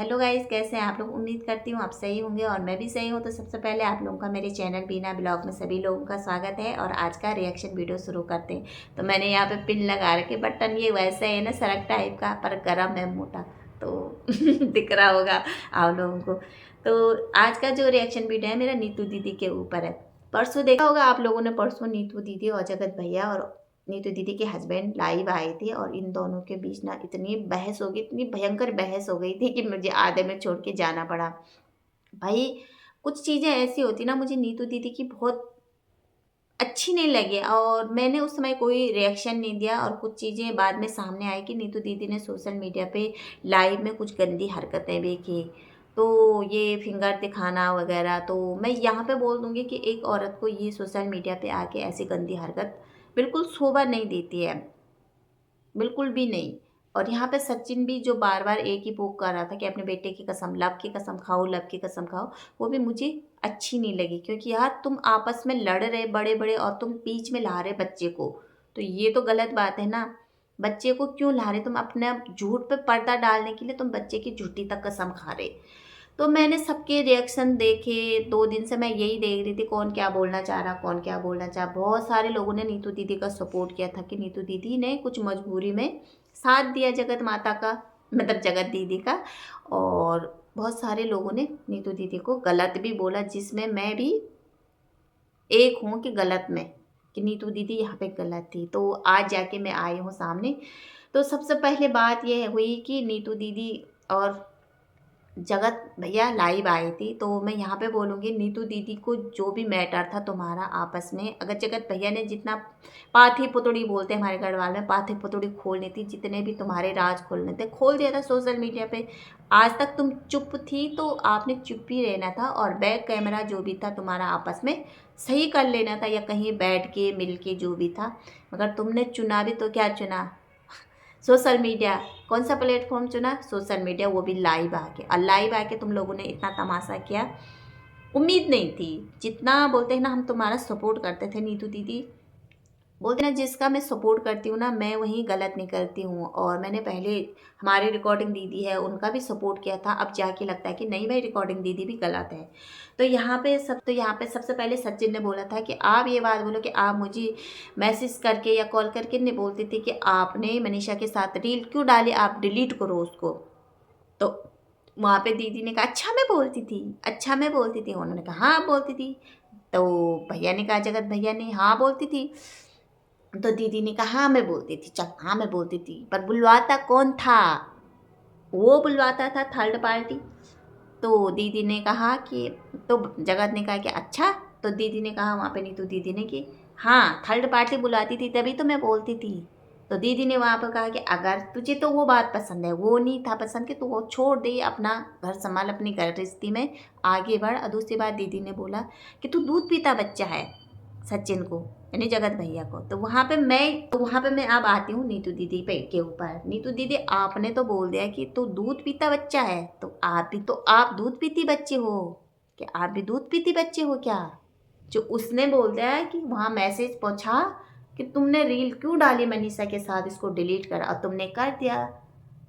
Hello guys, कैसे हैं आप लोग। उम्मीद करती हूँ आप सही होंगे और मैं भी सही हूँ। तो सबसे पहले आप लोगों का मेरे चैनल बीना ब्लॉग में सभी लोगों का स्वागत है और आज का रिएक्शन वीडियो शुरू करते हैं। तो मैंने यहाँ पे पिन लगा रखे, बटन ये वैसे है ना सरक टाइप का, पर गरम है मोटा, तो दिख रहा होगा आप लोगों को। तो आज का जो रिएक्शन वीडियो है मेरा नीतू दीदी के ऊपर है। परसों देखा होगा आप लोगों ने, परसों नीतू दीदी और जगत भैया और नीतू दीदी के हस्बैंड लाइव आए थे और इन दोनों के बीच ना इतनी बहस हो गई, इतनी भयंकर बहस हो गई थी कि मुझे आधे में छोड़ के जाना पड़ा। भाई कुछ चीज़ें ऐसी होती ना, मुझे नीतू दीदी की बहुत अच्छी नहीं लगी और मैंने उस समय कोई रिएक्शन नहीं दिया। और कुछ चीज़ें बाद में सामने आई कि नीतू दीदी ने सोशल मीडिया पे लाइव में कुछ गंदी हरकतें भी की। तो ये फिंगर दिखाना वगैरह, तो मैं यहाँ पे बोल दूँगी कि एक औरत को ये सोशल मीडिया पे आके ऐसी गंदी हरकत बिल्कुल शोभा नहीं देती है, बिल्कुल भी नहीं। और यहाँ पे सचिन भी जो बार बार एक ही पोक कर रहा था कि अपने बेटे की कसम, लव की कसम खाओ, लव की कसम खाओ, वो भी मुझे अच्छी नहीं लगी। क्योंकि यार तुम आपस में लड़ रहे बड़े बड़े और तुम बीच में ला रहे बच्चे को, तो ये तो गलत बात है ना। बच्चे को क्यों ला रहे तुम, अपने झूठ पे पर्दा डालने के लिए तुम बच्चे की झूठी तक कसम खा रहे। तो मैंने सबके रिएक्शन देखे, 2 दिन से मैं यही देख रही थी कौन क्या बोलना चाह रहा, कौन क्या बोलना चाह। बहुत सारे लोगों ने नीतू दीदी का सपोर्ट किया था कि नीतू दीदी ने कुछ मजबूरी में साथ दिया जगत माता का, मतलब जगत दीदी का। और बहुत सारे लोगों ने नीतू दीदी को गलत भी बोला, जिसमें मैं भी एक हूँ कि गलत में, कि नीतू दीदी यहाँ पे गलत थी। तो आज जाके मैं आई हूँ सामने। तो सबसे पहले बात यह हुई कि नीतू दीदी और जगत भैया लाइव आए थे। तो मैं यहाँ पे बोलूँगी नीतू दीदी को, जो भी मैटर था तुम्हारा आपस में, अगर जगत भैया ने जितना पाथी पुतड़ी बोलते हैं हमारे घर वाले में, पाथी पुतड़ी खोलनी थी, जितने भी तुम्हारे राज खोलने थे खोल दिया था सोशल मीडिया पे। आज तक तुम चुप थी तो आपने चुप ही रहना था और बैक कैमरा जो भी था तुम्हारा आपस में सही कर लेना था, या कहीं बैठ के मिल के जो भी था। मगर तुमने चुना भी तो क्या चुना, सोशल मीडिया। कौन सा प्लेटफॉर्म चुना, सोशल मीडिया, वो भी लाइव आके। और लाइव आके तुम लोगों ने इतना तमाशा किया, उम्मीद नहीं थी। जितना बोलते हैं ना हम तुम्हारा सपोर्ट करते थे नीतू दीदी, बोलते ना जिसका मैं सपोर्ट करती हूँ ना मैं वहीं गलत नहीं करती हूँ। और मैंने पहले हमारी रिकॉर्डिंग दीदी है उनका भी सपोर्ट किया था, अब जाके लगता है कि नहीं भाई रिकॉर्डिंग दीदी भी गलत है। तो यहाँ पे सबसे पहले सचिन ने बोला था कि आप ये बात बोलो कि आप मुझे मैसेज करके या कॉल करके नहीं बोलती थी कि आपने मनीषा के साथ रील क्यों डाली, आप डिलीट करो उसको। तो वहाँ पे दीदी ने कहा अच्छा मैं बोलती थी, अच्छा मैं बोलती थी। उन्होंने कहा हाँ बोलती थी। तो भैया ने कहा, जगत भैया ने, हाँ बोलती थी। तो दीदी ने कहा हाँ मैं बोलती थी, चल हाँ मैं बोलती थी, पर बुलवाता कौन था, वो बुलवाता था थर्ड पार्टी। तो दीदी ने कहा कि, तो जगत ने कहा कि अच्छा। तो दीदी ने कहा वहाँ पे, नहीं तो दीदी ने कि हाँ थर्ड पार्टी बुलाती थी तभी तो मैं बोलती थी। तो दीदी ने वहाँ पर कहा कि अगर तुझे तो वो बात पसंद है, वो नहीं था पसंद कि तू वो छोड़ दे, अपना घर संभाल, अपनी गृहस्थी में आगे बढ़। और दूसरी बात दीदी ने बोला कि तू दूध पीता बच्चा है, सचिन को यानी जगत भैया को। तो वहाँ पे मैं अब आती हूँ नीतू दीदी पे के ऊपर। नीतू दीदी आपने तो बोल दिया कि तू दूध पीता बच्चा है, तो आप भी तो आप दूध पीती बच्चे हो, कि आप भी दूध पीती बच्चे हो क्या। जो उसने बोल दिया है कि वहाँ मैसेज पहुँचा कि तुमने रील क्यों डाली मनीषा के साथ, इसको डिलीट करा, और तुमने कर दिया।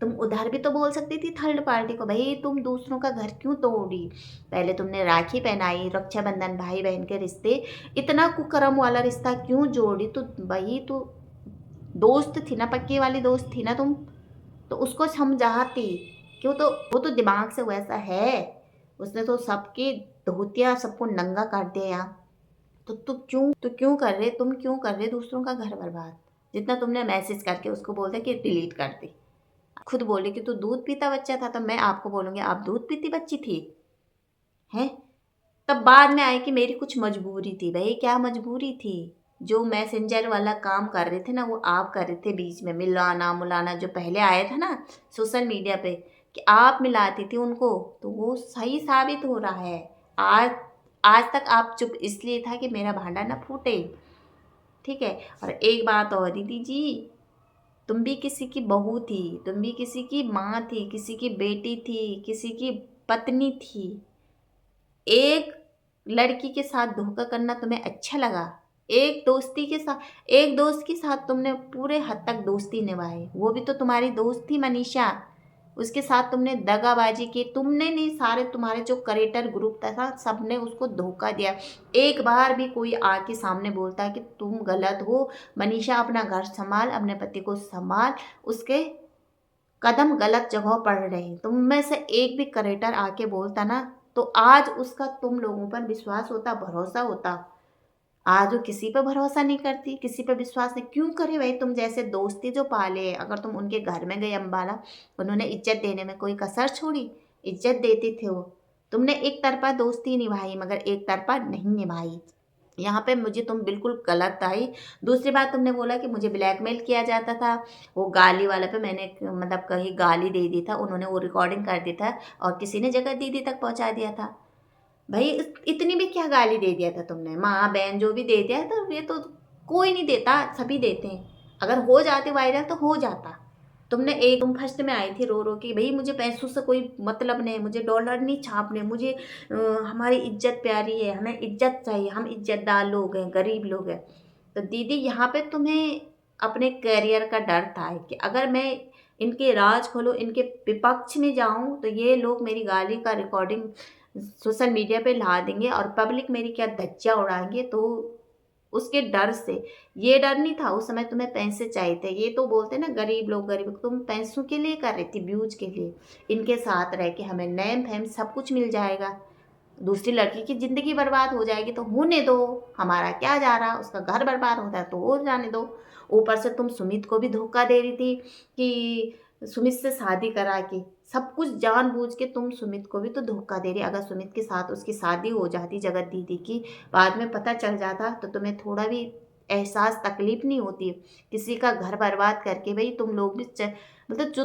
तुम उधर भी तो बोल सकती थी थर्ड पार्टी को, भाई तुम दूसरों का घर क्यों तोड़ी। पहले तुमने राखी पहनाई, रक्षाबंधन, भाई बहन के रिश्ते, इतना कुकर्म वाला रिश्ता क्यों जोड़ी। तो भाई तू दोस्त थी ना, पक्की वाली दोस्त थी ना तुम, तो उसको समझाती क्यों। तो वो तो दिमाग से वैसा है, उसने तो सबकी धोतिया सबको नंगा कर दिया यहाँ। तो क्यों कर रहे, तुम क्यों कर रहे दूसरों का घर बर्बाद। जितना तुमने मैसेज करके उसको बोल दिया कि डिलीट कर दे। खुद बोले कि तू दूध पीता बच्चा था, तो मैं आपको बोलूँगी आप दूध पीती बच्ची थी हैं। तब बाद में आए कि मेरी कुछ मजबूरी थी। भाई क्या मजबूरी थी, जो मैसेंजर वाला काम कर रहे थे ना वो आप कर रहे थे, बीच में मिलाना मुलाना जो पहले आया था ना सोशल मीडिया पे कि आप मिलाती थी उनको, तो वो सही साबित हो रहा है। आज आज तक आप चुप इसलिए था कि मेरा भांडा ना फूटे, ठीक है। और एक बात और दीदी जी, तुम भी किसी की बहू थी, तुम भी किसी की माँ थी, किसी की बेटी थी, किसी की पत्नी थी। एक लड़की के साथ धोखा करना तुम्हें अच्छा लगा, एक दोस्त के साथ तुमने पूरे हद तक दोस्ती निभाई, वो भी तो तुम्हारी दोस्त थी मनीषा। उसके साथ तुमने दगाबाजी की, तुमने नहीं, सारे तुम्हारे जो क्रिएटर ग्रुप था सबने उसको धोखा दिया। एक बार भी कोई आके सामने बोलता है कि तुम गलत हो, मनीषा अपना घर संभाल, अपने पति को संभाल, उसके कदम गलत जगह पड़ रहे हैं, तुम में से एक भी क्रिएटर आके बोलता ना, तो आज उसका तुम लोगों पर विश्वास होता, भरोसा होता। आज वो किसी पे भरोसा नहीं करती, किसी पे विश्वास नहीं, क्यों करे भाई? तुम जैसे दोस्ती जो पाले, अगर तुम उनके घर में गए अम्बाला, उन्होंने इज्जत देने में कोई कसर छोड़ी? इज्जत देते थे वो। तुमने एक तरफा दोस्ती निभाई मगर एक तरफा नहीं निभाई। यहाँ पे मुझे तुम बिल्कुल गलत आई। दूसरी बात, तुमने बोला कि मुझे ब्लैकमेल किया जाता था, वो गाली वाला पे मैंने मतलब कहीं गाली दे दी था, उन्होंने वो रिकॉर्डिंग कर दी था और किसी ने जगह दीदी तक पहुंचा दिया था। भाई इतनी भी क्या गाली दे दिया था तुमने? माँ बहन जो भी दे दिया तो ये तो कोई नहीं देता, सभी देते हैं। अगर हो जाते वायरल तो हो जाता। तुम फर्स्ट में आई थी रो रो कि भाई मुझे पैसों से कोई मतलब नहीं, मुझे डॉलर नहीं छापने, मुझे हमारी इज्जत प्यारी है, हमें इज्जत चाहिए, हम इज्जतदार लोग हैं, गरीब लोग हैं। तो दीदी यहाँ पे तुम्हें अपने करियर का डर था कि अगर मैं इनके राज खोलूं, इनके विपक्ष में जाऊं तो ये लोग मेरी गाली का रिकॉर्डिंग सोशल मीडिया पे ला देंगे और पब्लिक मेरी क्या धज्जियां उड़ाएंगे। तो उसके डर से, ये डर नहीं था उस समय, तुम्हें पैसे चाहिए थे। ये तो बोलते ना गरीब लोग गरीब, तुम पैसों के लिए कर रही थी, व्यूज के लिए। इनके साथ रह के हमें नेम फेम सब कुछ मिल जाएगा, दूसरी लड़की की ज़िंदगी बर्बाद हो जाएगी तो होने दो, हमारा क्या जा रहा, उसका घर बर्बाद होता है तो हो जाने दो। ऊपर से तुम सुमित को भी धोखा दे रही थी कि सुमित से शादी करा के, सब कुछ जानबूझ के तुम सुमित को भी तो धोखा दे रही। अगर सुमित के साथ उसकी शादी हो जाती जगत दीदी की, बाद में पता चल जाता तो तुम्हें थोड़ा भी एहसास तकलीफ नहीं होती? किसी का घर बर्बाद करके भाई तुम लोग भी मतलब जो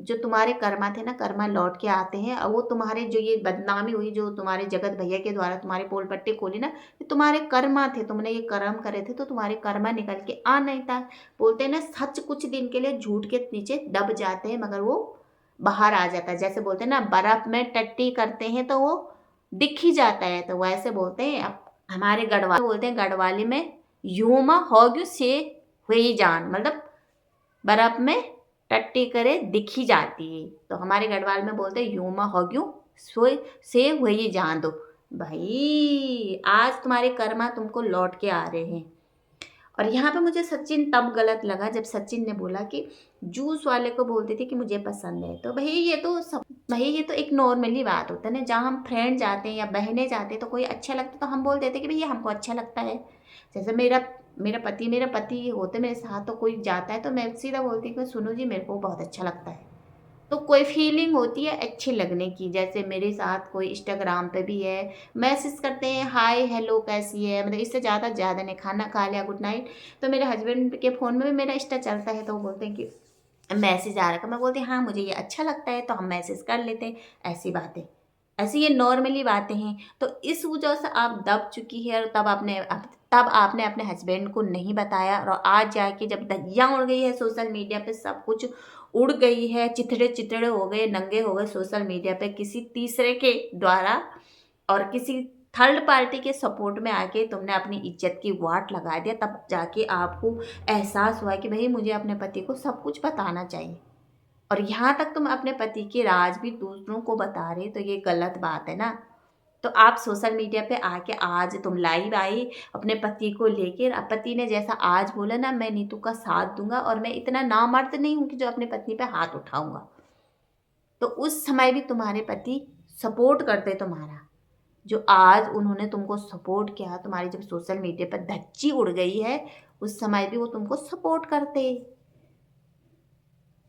तुम्हारे कर्मा थे ना, कर्मा लौट के आते हैं। और वो तुम्हारे जो ये बदनामी हुई, जो तुम्हारे जगत भैया के द्वारा तुम्हारे पोल पट्टी खोली ना, ये तुम्हारे कर्मा थे, तुमने ये कर्म करे थे तो तुम्हारे कर्मा निकल के आ नहीं था। बोलते हैं ना, सच कुछ दिन के लिए झूठ के नीचे दब जाते हैं मगर वो बाहर आ जाता है। जैसे बोलते हैं ना, बर्फ में टट्टी करते हैं तो वो दिख ही जाता है, तो वैसे बोलते हैं। अब हमारे गढ़वाली बोलते हैं, गढ़वाली में यूमा होग्यू से हुई जान, मतलब बर्फ में टट्टी करे दिख ही जाती है। तो हमारे गढ़वाल में बोलते हैं यूमा होग्यू से हुई जान दो। भाई आज तुम्हारे कर्मा तुमको लौट के आ रहे हैं। और यहाँ पे मुझे सचिन तब गलत लगा जब सचिन ने बोला कि जूस वाले को बोलती थी कि मुझे पसंद है। तो भाई ये तो एक नॉर्मली बात होता है ना, जहाँ हम फ्रेंड जाते हैं या बहनें जाते हैं तो कोई अच्छा लगता तो हम बोल देते कि भैया हमको अच्छा लगता है। जैसे मेरा पति होते मेरे साथ, तो कोई जाता है तो मैं सीधा बोलती हूँ कि सुनो जी मेरे को बहुत अच्छा लगता है। तो कोई फीलिंग होती है अच्छे लगने की। जैसे मेरे साथ कोई इंस्टाग्राम पे भी है, मैसेज करते हैं हाय हेलो कैसी है, मतलब इससे ज़्यादा नहीं, खाना खा लिया गुड नाइट। तो मेरे हस्बैंड के फ़ोन में भी मेरा इंस्टा चलता है, तो वो बोलते हैं कि मैसेज आ रखा, मैं बोलती हाँ मुझे ये अच्छा लगता है, तो हम मैसेज कर लेते हैं। ऐसी बातें, ऐसी ये नॉर्मली बातें हैं। तो इस वजह से आप दब चुकी है और तब आपने अपने हस्बैंड को नहीं बताया, और आज जाके जब धज्जियाँ उड़ गई है सोशल मीडिया पे, सब कुछ उड़ गई है, चिथड़े चिथड़े हो गए, नंगे हो गए सोशल मीडिया पे किसी तीसरे के द्वारा, और किसी थर्ड पार्टी के सपोर्ट में आके तुमने अपनी इज्जत की वाट लगा दिया, तब जाके आपको एहसास हुआ कि भाई मुझे अपने पति को सब कुछ बताना चाहिए। और यहाँ तक तुम अपने पति के राज भी दूसरों को बता रहे, तो ये गलत बात है ना। तो आप सोशल मीडिया पे आके आज तुम लाइव आई अपने पति को लेकर, पति ने जैसा आज बोला ना, मैं नीतू का साथ दूंगा और मैं इतना नामर्द नहीं हूँ कि जो अपनी पत्नी पे हाथ उठाऊंगा। तो उस समय भी तुम्हारे पति सपोर्ट करते तुम्हारा, जो आज उन्होंने तुमको सपोर्ट किया, तुम्हारी जब सोशल मीडिया पर धज्जी उड़ गई है, उस समय भी वो तुमको सपोर्ट करते।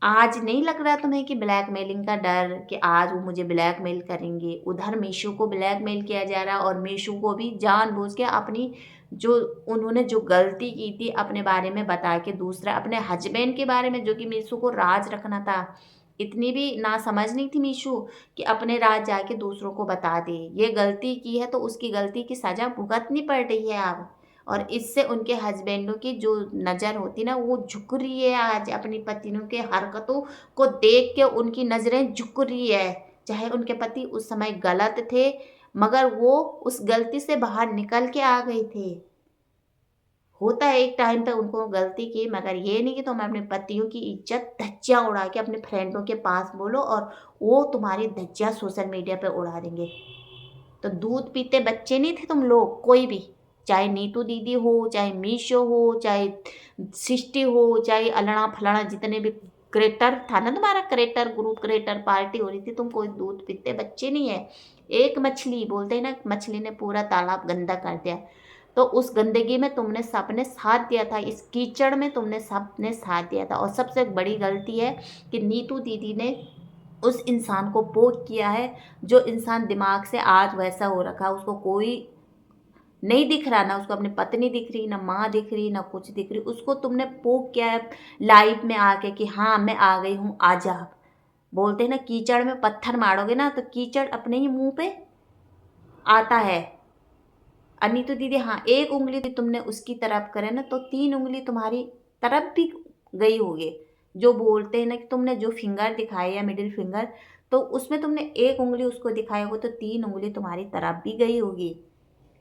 आज नहीं लग रहा तुम्हें कि ब्लैकमेलिंग का डर, कि आज वो मुझे ब्लैकमेल करेंगे? उधर मीशू को ब्लैकमेल किया जा रहा है और मीशू को भी जानबूझ के अपनी जो उन्होंने जो गलती की थी अपने बारे में बता के, दूसरा अपने हस्बैंड के बारे में, जो कि मीशू को राज रखना था। इतनी भी ना समझ नहीं थी मीशू कि अपने राज जाके दूसरों को बता दे। ये गलती की है तो उसकी गलती की सज़ा भुगतनी पड़ रही है अब। और इससे उनके हस्बैंडों की जो नज़र होती ना, वो झुक रही है। आज अपनी पत्नियों के हरकतों को देख के उनकी नज़रें झुक रही है। चाहे उनके पति उस समय गलत थे, मगर वो उस गलती से बाहर निकल के आ गए थे। होता है एक टाइम पे उनको गलती की, मगर ये नहीं कि तुम अपने पतियों की इज्जत धज्जियाँ उड़ा के अपने फ्रेंडों के पास बोलो और वो तुम्हारी धज्जियाँ सोशल मीडिया पे उड़ा देंगे। तो दूध पीते बच्चे नहीं थे तुम लोग, कोई भी, चाहे नीतू दीदी हो, चाहे मीशो हो, चाहे सृष्टि हो, चाहे अलड़ा फलाना, जितने भी क्रिएटर था ना तुम्हारा, क्रिएटर ग्रुप, क्रिएटर पार्टी हो रही थी, तुम कोई दूध पीते बच्चे नहीं है। एक मछली बोलते हैं ना, मछली ने पूरा तालाब गंदा कर दिया। तो उस गंदगी में तुमने सबने साथ दिया था, इस कीचड़ में तुमने सबने साथ दिया था। और सबसे बड़ी गलती है कि नीतू दीदी ने उस इंसान को पोक किया है, जो इंसान दिमाग से आज वैसा हो रखा, उसको कोई नहीं दिख रहा, ना उसको अपनी पत्नी दिख रही, ना माँ दिख रही, ना कुछ दिख रही, उसको तुमने पोक किया है लाइव में आके कि हाँ मैं आ गई हूँ, आजा। बोलते हैं ना, कीचड़ में पत्थर मारोगे ना तो कीचड़ अपने ही मुंह पे आता है। अनीतू दीदी, हाँ एक उंगली तुमने उसकी तरफ करे ना तो 3 उंगली तुम्हारी तरफ भी गई होगी। जो बोलते हैं ना कि तुमने जो फिंगर दिखाई है, मिडिल फिंगर, तो उसमें तुमने एक उंगली उसको दिखाई होगी तो 3 उंगली तुम्हारी तरफ भी गई होगी।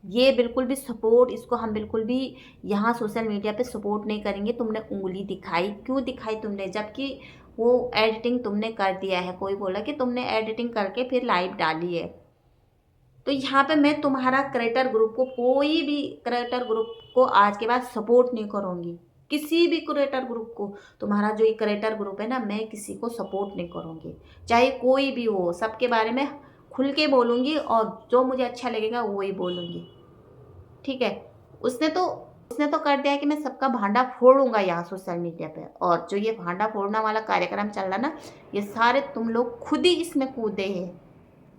ये बिल्कुल भी सपोर्ट, इसको हम बिल्कुल भी यहाँ सोशल मीडिया पे सपोर्ट नहीं करेंगे। तुमने उंगली दिखाई, क्यों दिखाई तुमने, जबकि वो एडिटिंग तुमने कर दिया है। कोई बोला कि तुमने एडिटिंग करके फिर लाइव डाली है। तो यहाँ पे मैं तुम्हारा क्रिएटर ग्रुप को, कोई भी क्रिएटर ग्रुप को आज के बाद सपोर्ट नहीं करूँगी। किसी भी क्रिएटर ग्रुप को, तुम्हारा जो ये क्रिएटर ग्रुप है ना, मैं किसी को सपोर्ट नहीं करूँगी, चाहे कोई भी हो। सबके बारे में खुल के बोलूँगी और जो मुझे अच्छा लगेगा वो ही बोलूँगी, ठीक है। उसने तो कर दिया कि मैं सबका भांडा फोड़ूंगा यहाँ सोशल मीडिया पे। और जो ये भांडा फोड़ना वाला कार्यक्रम चल रहा ना, ये सारे तुम लोग खुद ही इसमें कूदे हैं,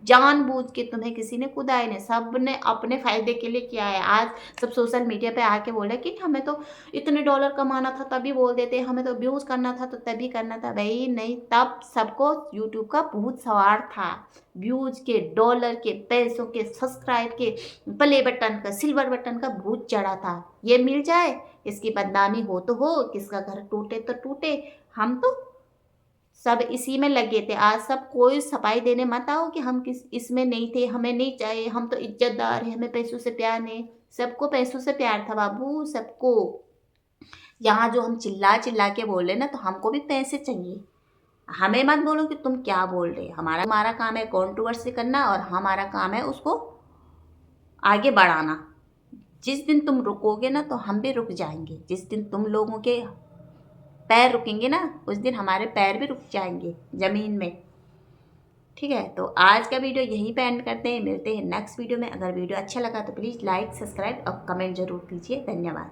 जानबूझ के। तुम्हें किसी ने कुदाए नहीं, सब ने अपने फायदे के लिए किया है। आज सब सोशल मीडिया पे आके बोले कि हमें तो इतने डॉलर कमाना था तभी बोल देते, हमें तो व्यूज करना था तो तभी करना था। भाई नहीं, तब सबको यूट्यूब का बहुत सवार था, व्यूज के, डॉलर के, पैसों के, सब्सक्राइब के, प्ले बटन का, सिल्वर बटन का भूत चढ़ा था। ये मिल जाए, इसकी बदनामी हो तो हो, किसका घर टूटे तो टूटे, हम तो सब इसी में लगे थे। आज सब कोई सफाई देने मत आओ कि हम किस इसमें नहीं थे, हमें नहीं चाहिए, हम तो इज्जतदार हैं, हमें पैसों से प्यार नहीं। सबको पैसों से प्यार था बाबू, सबको। यहाँ जो हम चिल्ला चिल्ला के बोले ना, तो हमको भी पैसे चाहिए। हमें मत बोलो कि तुम क्या बोल रहे। हमारा काम है कॉन्ट्रोवर्सी करना और हमारा काम है उसको आगे बढ़ाना। जिस दिन तुम रुकोगे ना तो हम भी रुक जाएंगे। जिस दिन तुम लोगों के पैर रुकेंगे ना, उस दिन हमारे पैर भी रुक जाएंगे ज़मीन में, ठीक है। तो आज का वीडियो यहीं पे एंड करते हैं, मिलते हैं नेक्स्ट वीडियो में। अगर वीडियो अच्छा लगा तो प्लीज़ लाइक, सब्सक्राइब और कमेंट जरूर कीजिए। धन्यवाद।